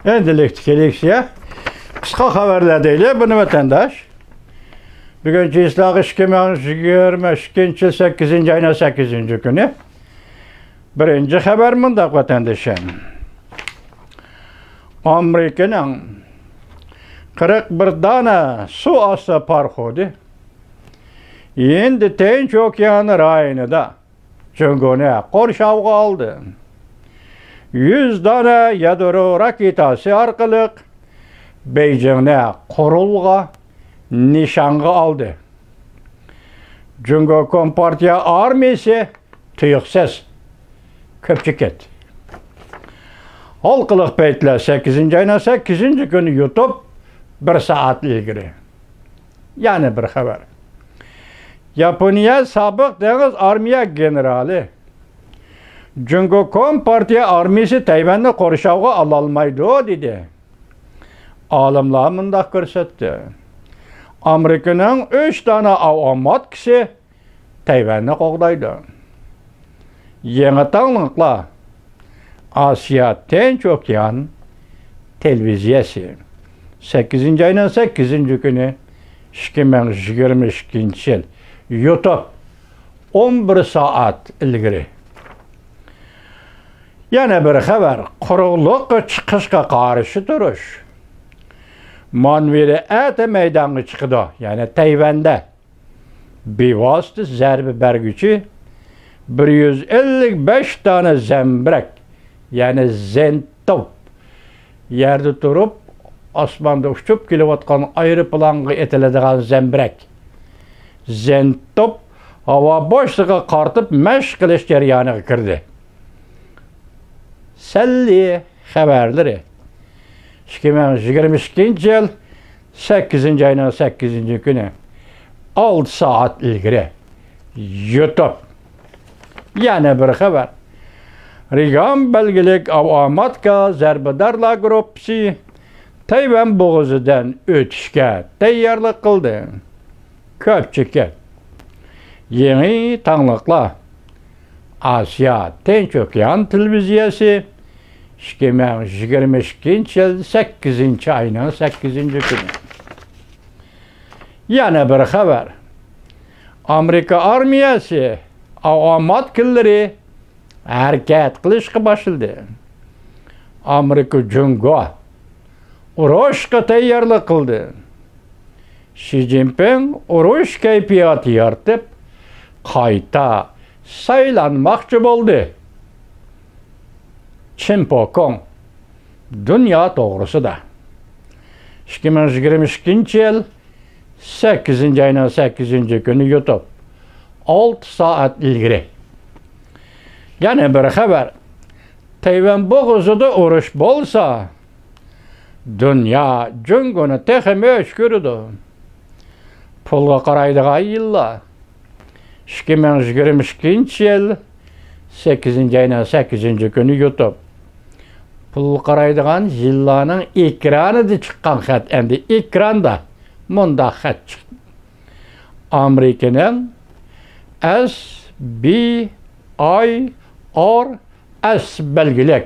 Endilikti kelekse. Kısa haberlerdeyle bunu vatandaş. Bugün Cislak 2022 8. ayına 8. günü. Birinci haber mındak vatandaşım. Amerika'nın 41 tane su astı parxodu. Endi Tinch okeani rayonida Junguni qo'rshovga oldi. 100 dona yadro raketasi orqali Beijingni qurolga nishonga oldi. Jungo Kompartiya armiyasi tuyuqsiz ko'pchib ketdi. Halqılıq paytlar 8. ayına 8. günü YouTube 1 saat ilgili. Yani bir haber. Yaponiya sabık deniz armiya generali Jungo Kompartiya armiyasi Tayvanni qo'rshovga ololmaydi dedi. Olimlar mundaq ko'rsatdi. Amerikaning 3 dona avomat kishi Tayvanni qo'g'daydi. Yangi tangliklar Asya Tinch okean televiziyasi 8. ayının 8. günü 2022 yıl YouTube 11 saat ilgiri. Yana bir haber, quruqliq chiqishga qarshi turish. Manveri ati maydonga chiqdi, ya'ni Tayvanda bevosita zarba berguvchi 155 tane zembirek, yani zentop, yerde durup osmonda uçup kelayotgan aeroplanga etiladigan zembirek. Zentop havo boshlig'iga qartib mashq qilish jarayoniga kirdi. Salli xabarlari 2022 yıl 8. ayının 8. günü 6 saat ilgiri YouTube. Yani bir haber. Regan belgilik Avamatka zarbadarlar gruppasi Tayvan bo'g'ozidan o'tishga tayyorlik qildi. Ko'pchilik yangi tangliklar Asya Tinch okean televiziyasi 2022 yıl 8. ayının 8. günü. Yana bir haber. Amerika armiyasi avomat killari harakat qilishga boshladi. Amerika jungo urushga tayyorlik qildi. Xi Jinping urush kayfiyati yaratib qayta saylanmoqchi bo'ldi. Chimpokong dunyo to'g'risida 2022 yıl 8. ayının 8. günü YouTube 6 saat ilgiri. Yani bir haber. Tayvan bo'g'ozida urush bo'lsa, dünya junguni texmi o'chkirdi. Pulga qaraydigan yillar 2022 yıl 8. ayının 8. günü YouTube. Pul qaraydigan yillarning ekranida chiqqan xat, endi ekranda munda xat chiqdi. Amerikaning SBIRS belgilik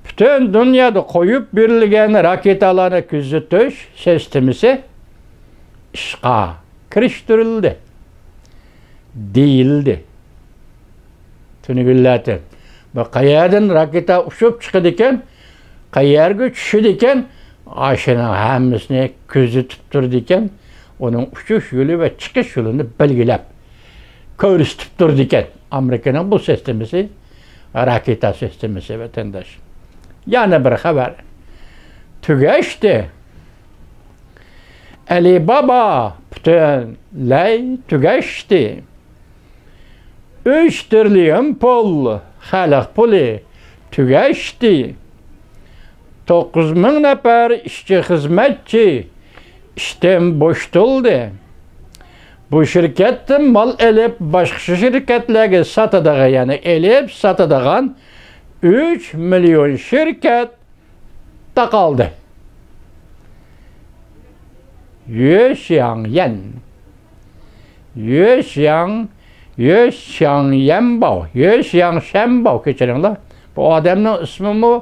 bütün dünyada qo'yib berilgan raketalarni kuzatish sistemasi ishga kirishtirildi deyildi. Tunugullatin. Bu qayerdan raketa uçup chiqadi ekan, qayerga tushadi ekan, ashuna hammasini kuzatib turdi ekan, uning uchish yo'li va chiqish yo'lini belgilab ko'rsatib turdi ekan. Amerikaning bu sistemasi, raketa sistemasi vatandosh. Yana bir haber. Tugashdi. Alibaba butunlay tugashdi. 3 trilyon pul xalq puli tugashdi. 9 bin nafar ishchi xizmatchi ishdan bo'shatildi. Bu şirkettin mal elip başka şirketlerge satıdağı, yani elip satadığın 3 milyon şirket da kaldı. Yue Xiangyanbao keçirinler. Bu adamın ismi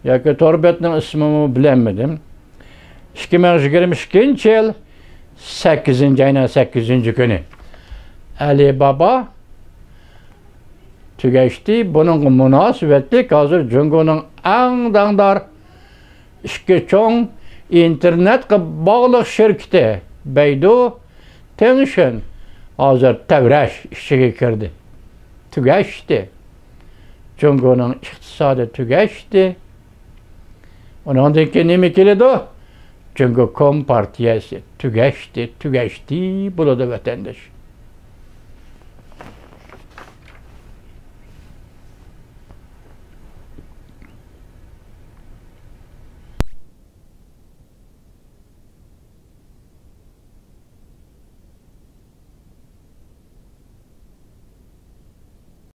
yoki Torbetning ismini bilmadim. 2022 yıl 8. ayının 8. günü Ali Baba tügeçti. Bunun münasebetlik hazır Cungo'nun en dağdar iki çoğun internet'e bağlı şirketi Beydu Tension hazır tevreş işe girdi. Tügeçti. Cungo'nun iktisadı tügeçti. Ondan ki nemi keledi o? Çünkü Kompartiyası tügeçti, buladı vatandaş.